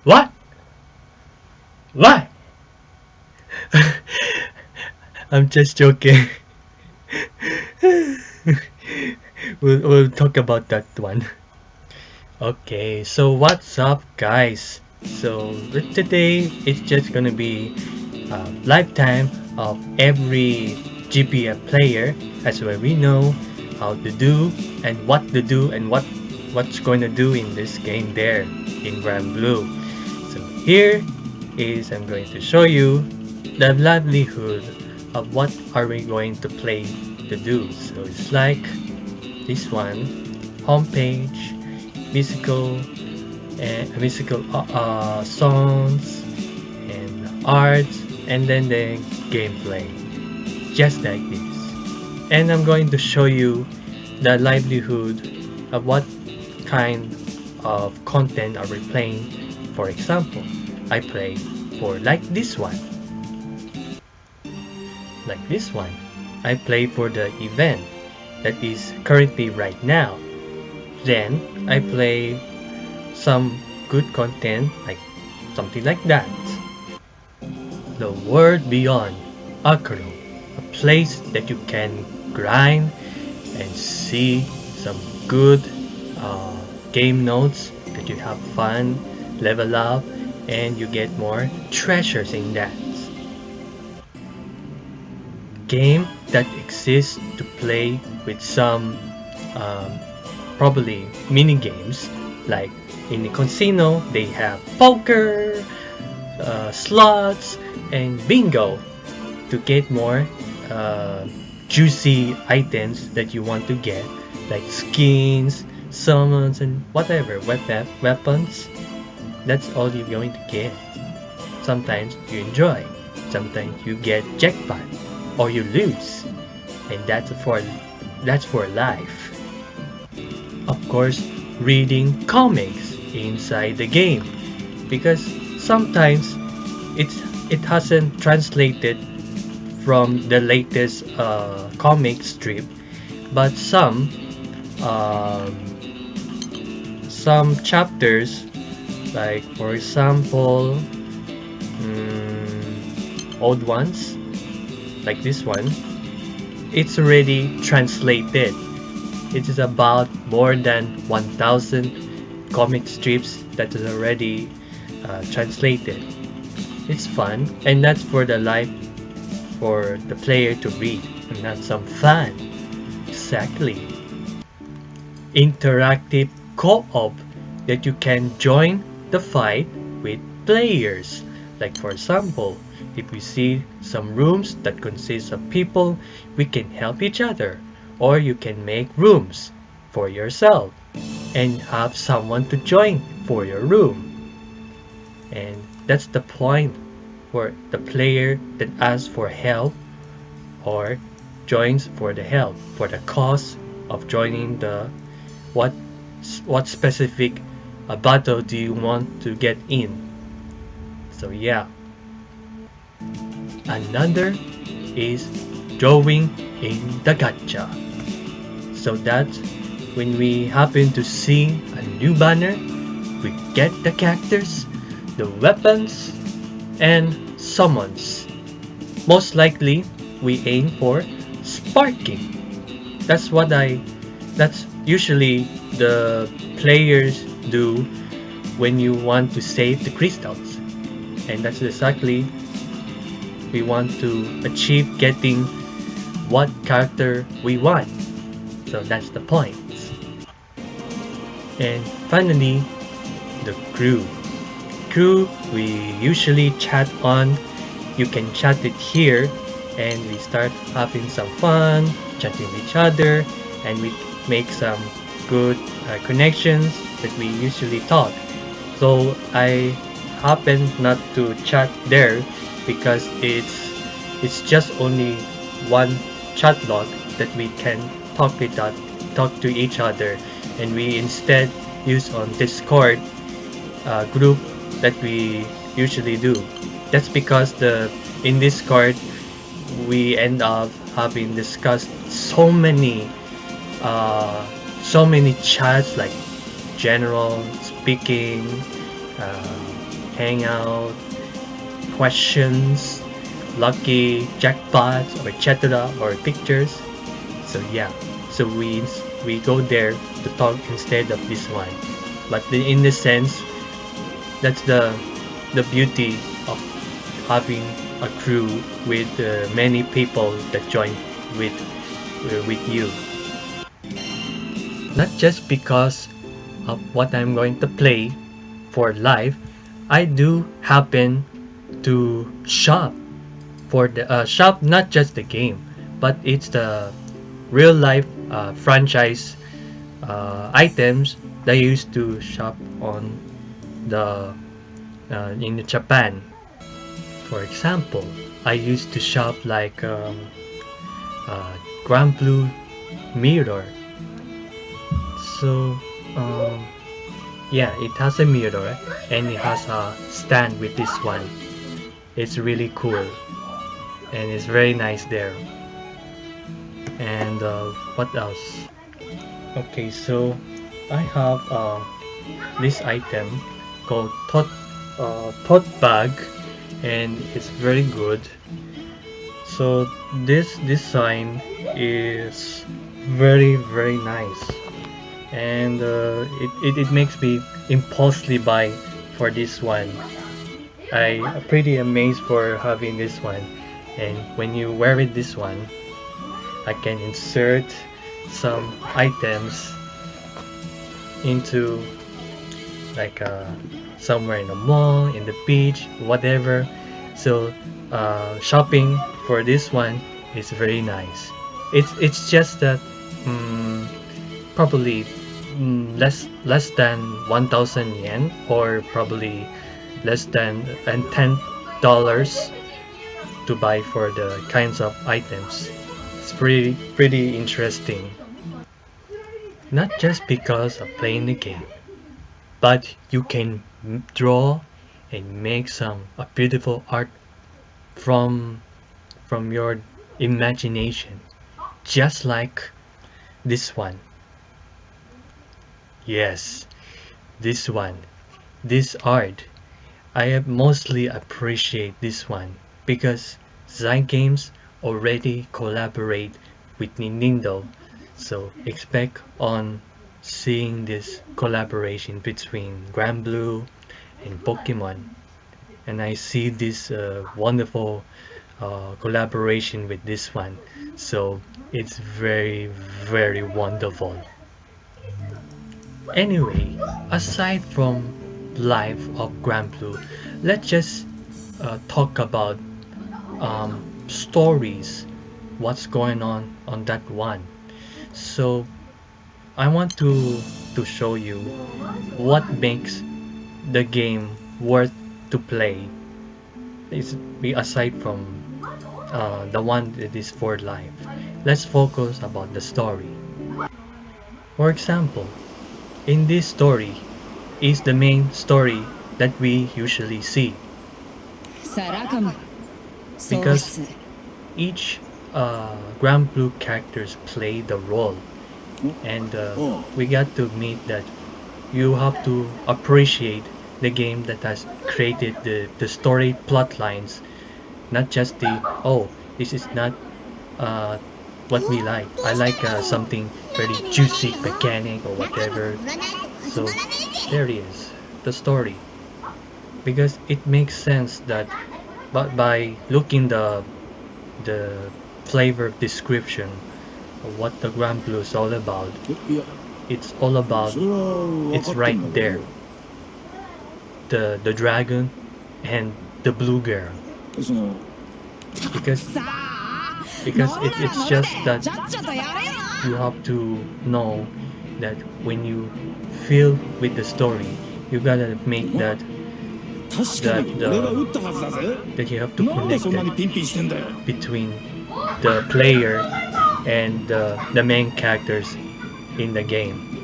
What? Why? I'm just joking. We'll talk about that one. Okay, so what's up, guys? So today it's just gonna be a lifetime of every GBF player, as well we know how to do and what to do and what's going to do in this game there in Granblue. So here is I'm going to show you the livelihood of what are we going to play to do. So it's like this one, homepage, musical and musical songs and arts, and then the gameplay, just like this. And I'm going to show you the livelihood of what kind of content are we playing. For example, I play for like this one. I play for the event that is currently right now. Then I play some good content like something like that. The world beyond Akro, a place that you can grind and see some good game notes that you have fun, level up, and you get more treasures in that. Game that exists to play with some probably mini games, like in the casino they have poker, slots, and bingo to get more juicy items that you want to get, like skins, summons, and whatever weapons. That's all you're going to get. Sometimes you enjoy, sometimes you get jackpot, or you lose, and that's for life. Of course, reading comics inside the game, because sometimes it hasn't translated from the latest comic strip, but some chapters, like for example old ones like this one, it's already translated. It is about more than 1,000 comic strips that is already translated. It's fun, and that's for the player to read, and that's some fun. Exactly. Interactive co-op that you can join the fight with players. Like for example, if we see some rooms that consist of people, we can help each other, or you can make rooms for yourself and have someone to join for your room. And that's the point, for the player that asks for help or joins for the help, for the cause of joining the what specific battle do you want to get in. So yeah. Another is drawing in the gacha. So that when we happen to see a new banner, we get the characters, the weapons, and summons. Most likely, we aim for sparking. That's usually the players do when you want to save the crystals. And that's exactly we want to achieve, getting what character we want. So that's the point. And finally, the crew. We usually chat on. You can chat it here, and we start having some fun, chatting with each other, and we make some good connections that we usually talk. So I happen not to chat there because it's just only one chat log that we can talk to each other, and we instead use on Discord group that we usually do. That's because in Discord we end up having discussed so many chats, like general speaking, hangout, questions, lucky jackpots, or etc. or pictures. So yeah, so we go there to talk instead of this one. But in this sense, that's the beauty of having a crew with many people that join with you. Not just because of what I'm going to play for live, I do happen to shop for the shop, not just the game, but it's the real life franchise items that I used to shop on the in Japan. For example, I used to shop like Granblue mirror. So yeah, it has a mirror and it has a stand with this one. It's really cool and it's very nice there. And what else? Okay, so I have this item called tote bag, and it's very good. So this design is very nice, and it makes me impulsively buy for this one. I'm pretty amazed for having this one, and when you wear it this one, I can insert some items into like somewhere in the mall, in the beach, whatever. So shopping for this one is very nice. It's just that probably less than 1,000 yen, or probably less than $10 to buy for the kinds of items. It's pretty interesting. Not just because of playing the game, but you can draw and make some a beautiful art from your imagination, just like this one. Yes, this one, this art. I mostly appreciate this one because Zygames already collaborate with Nintendo, so expect on seeing this collaboration between Granblue and Pokemon, and I see this wonderful collaboration with this one, so it's very wonderful. Anyway, aside from life of Granblue, let's just talk about stories, what's going on that one. So I want to show you what makes the game worth to play. Is be aside from the one that is for life. Let's focus about the story. For example, in this story is the main story that we usually see, because each Granblue characters play the role, and we got to meet that you have to appreciate the game that has created the story plot lines, not just the oh, this is not what we like. I like something very juicy mechanic or whatever. So there it is, the story, because it makes sense that, but by looking the flavor description of what the Granblue is all about, it's all about, it's right there, the dragon and the blue girl, because it's just that you have to know that when you feel with the story, you gotta make that that you have to connect it between the player and the main characters in the game.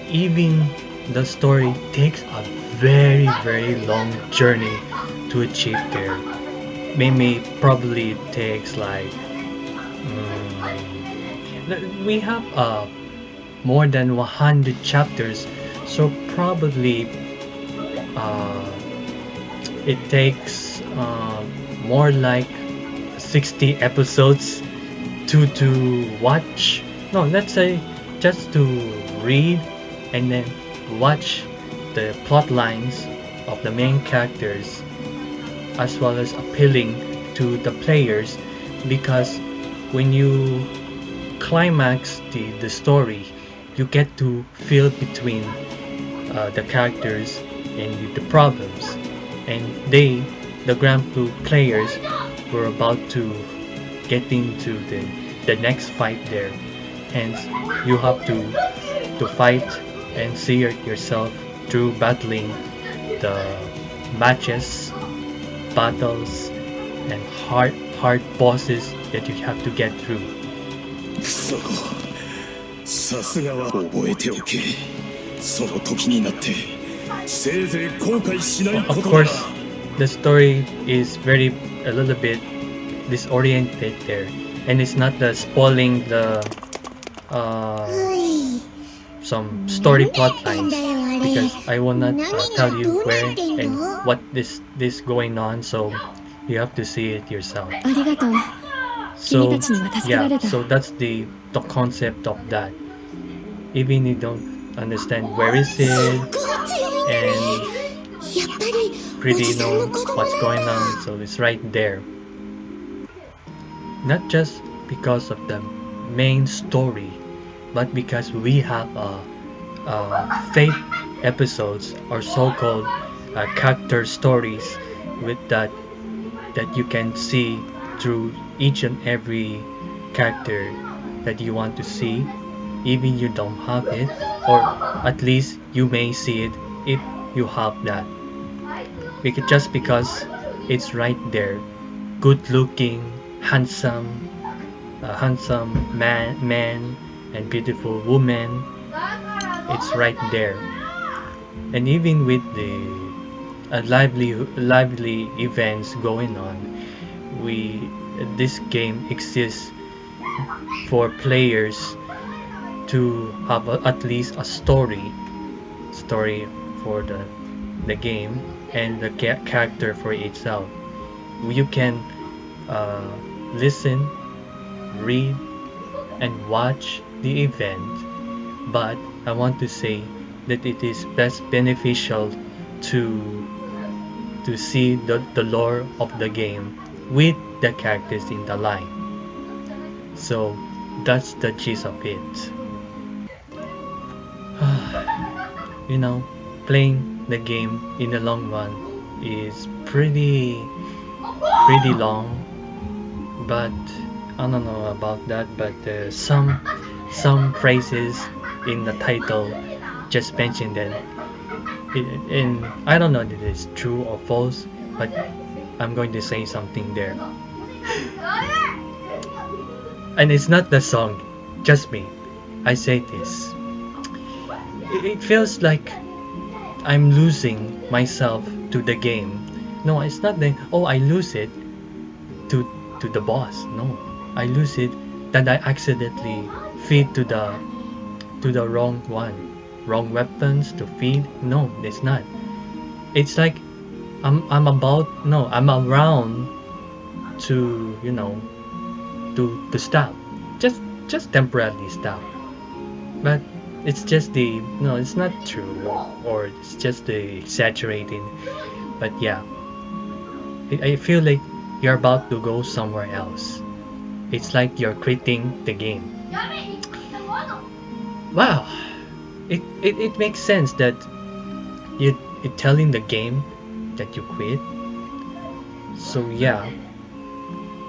Even the story takes a very long journey to achieve there. Maybe probably takes like we have more than 100 chapters, so probably uh, it takes more like 60 episodes to watch. No, let's say just to read and then watch the plot lines of the main characters, as well as appealing to the players, because when you climax the story, you get to feel between the characters and the problems, and the Granblue players, were about to get into the next fight there. Hence, you have to fight and see it yourself through battling the matches, battles, and hard bosses that you have to get through. Of course, the story is a little bit disoriented there, and it's not spoiling the some story plot lines, because I will not tell you where and what this going on, so you have to see it yourself. So yeah, so that's the concept of that. Even you don't understand where is it and pretty know what's going on, so it's right there. Not just because of the main story, but because we have fate episodes, or so-called character stories, with that you can see through each and every character that you want to see. Even you don't have it, or at least you may see it if you have that, just because it's right there. Good looking, handsome man and beautiful woman, it's right there. And even with the lively events going on, this game exists for players to have at least a story for the game, and the character for itself. You can listen, read, and watch the event, but I want to say that it is best beneficial to see the lore of the game with the characters in the line. So that's the gist of it. You know, playing the game in the long run is pretty long, but I don't know about that, but some phrases in the title just mentioned that and I don't know if it is true or false, but I'm going to say something there. And it's not the song, just me. I say this. It feels like I'm losing myself to the game. No, it's not that, oh, I lose it to the boss. No, I lose it that I accidentally feed to the wrong one, wrong weapons to feed. No, it's not. It's like I'm around to, you know, to stop, just temporarily stop. But it's just it's not true, or it's just the exaggerating. But yeah, I feel like you're about to go somewhere else. It's like you're quitting the game. Wow, it makes sense that you're telling the game that you quit. So yeah,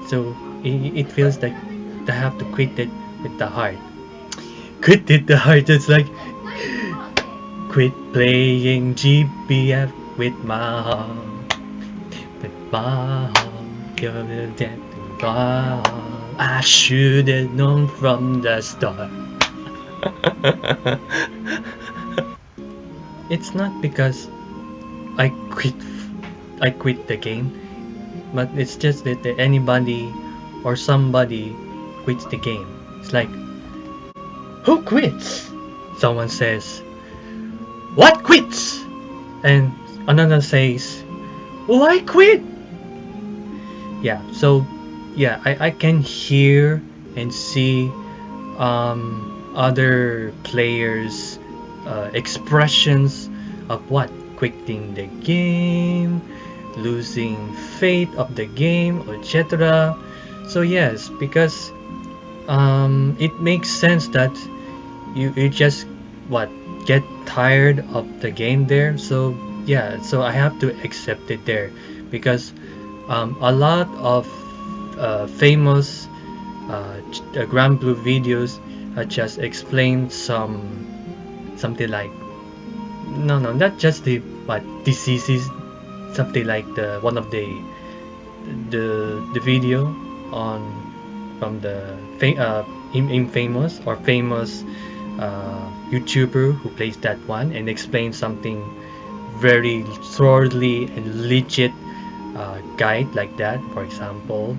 so it feels like I have to quit it with the heart. Quit it the heart. It's like quit playing GBF with my heart. With my heart, you're dead to my heart. I should have known from the start. It's not because I quit the game, but it's just that anybody or somebody quits the game. It's like, who quits? Someone says, what quits? And another says, "Why quit?" Yeah, so yeah, I can hear and see other players' expressions of what quitting the game, losing faith of the game, etc. So yes, because it makes sense that you just what get tired of the game there. So yeah, so I have to accept it there because a lot of famous Granblue videos just explain something like no, not just the what diseases, something like the one of the video on from the infamous or famous YouTuber who plays that one and explains something very thoroughly and legit guide like that. For example,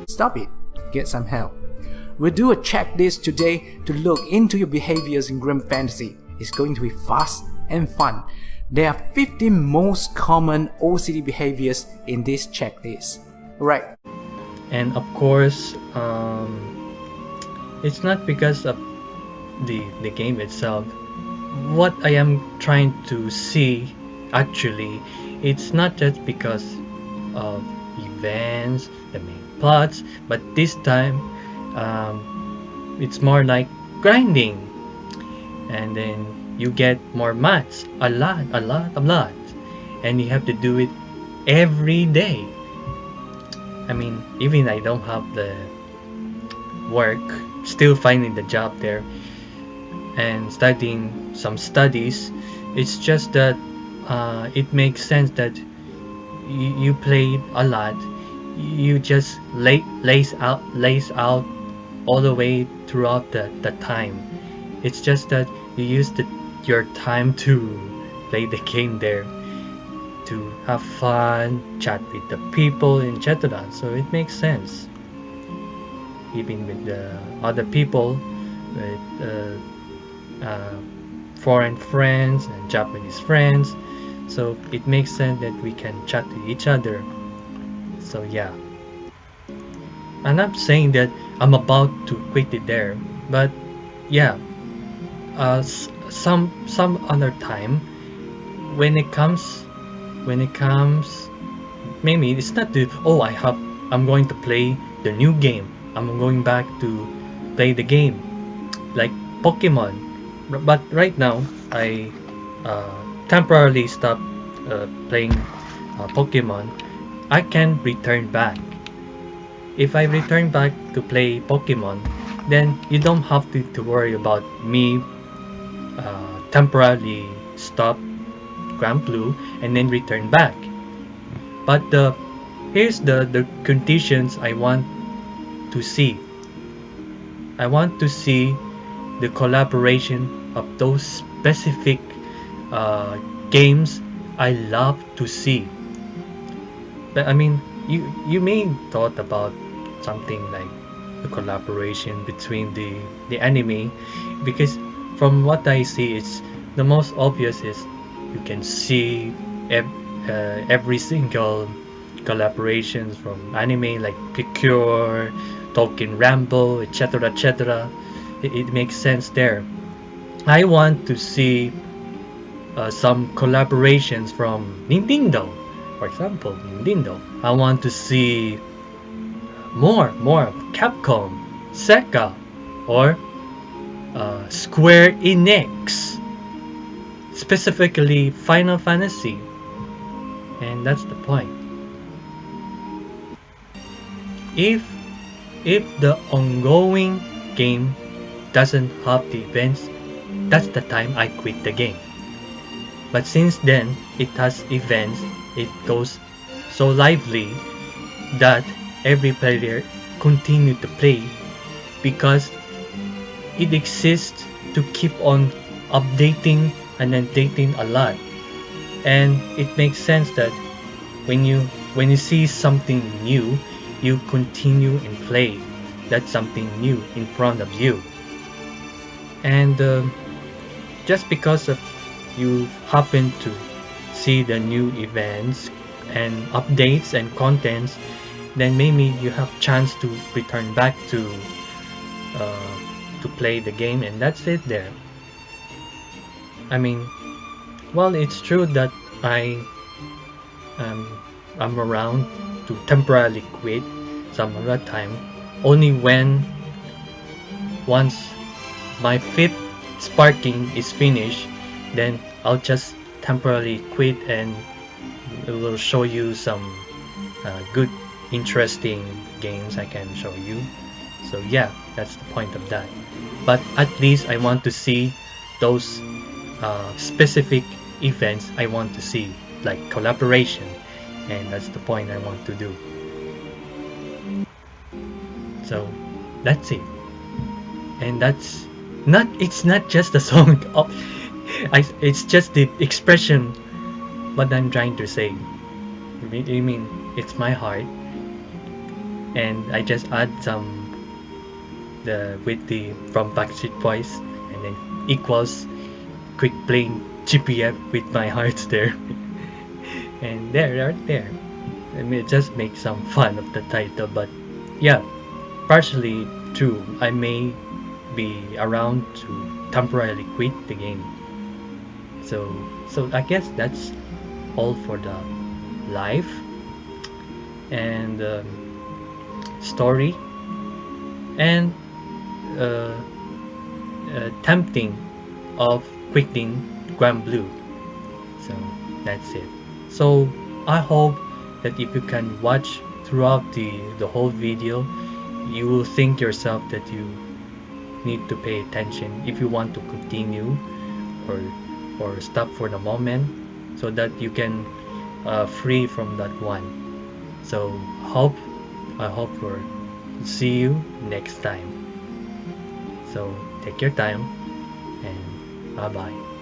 Stop it. Get some help. We'll do a checklist today to look into your behaviors in Grim Fantasy. It's going to be fast and fun. There are 15 most common OCD behaviors in this checklist. Right. and of course, it's not because of the game itself. What I am trying to see actually, it's not just because of events, the main plots, but this time it's more like grinding, and then you get more mats, a lot, and you have to do it every day. I mean, even I don't have the work, still finding the job there and studying some studies. It's just that it makes sense that you play a lot. You just lays out all the way throughout the time. It's just that you use your time to play the game there, to have fun, chat with the people, etc. So it makes sense. Even with the other people, with foreign friends and Japanese friends. So it makes sense that we can chat to each other. So yeah. I'm not saying that I'm about to quit it there, but yeah, some other time when it comes maybe it's not the I'm going to play the new game. I'm going back to play the game like Pokemon. But right now I temporarily stopped playing Pokemon. I can return back. If I return back to play Pokemon, then you don't have to worry about me temporarily stop Granblue and then return back. But here's the conditions I want to see. I want to see the collaboration of those specific games I love to see. But I mean, you may thought about something like the collaboration between the anime, because from what I see, it's the most obvious is you can see every single collaborations from anime like Picure, Tolkien Rambo, etc. It makes sense there. I want to see some collaborations from Nintendo, for example, Nintendo. I want to see more of Capcom, Sega, or Square Enix, specifically Final Fantasy, and that's the point. If the ongoing game doesn't have the events, that's the time I quit the game. But since then it has events, it goes so lively that every player continue to play because it exists to keep on updating and updating a lot. And it makes sense that when you see something new, you continue and play that something new in front of you. And just because of you happen to see the new events and updates and contents, then maybe you have chance to return back to play the game, and that's it there. I mean, well, it's true that um, I'm around to temporarily quit some of the time, only when once my fifth sparking is finished, then I'll just temporarily quit and it will show you some good interesting games I can show you. So yeah, that's the point of that. But at least I want to see those specific events I want to see, like collaboration, and that's the point I want to do. So that's it. And that's not, it's not just a song. Oh, it's just the expression what I'm trying to say. I mean, it's my heart, and I just add some the with the from Backstreet Boys, and then equals Quit Playing GBF with my hearts there. And there, right there. I mean, just make some fun of the title, but yeah, partially true. I may be around to temporarily quit the game. So I guess that's all for the life and story and uh, tempting of quitting Granblue. So that's it. So I hope that if you can watch throughout the whole video, you will think yourself that you need to pay attention if you want to continue or stop for the moment, so that you can free from that one. So I hope for see you next time. So take your time and bye bye.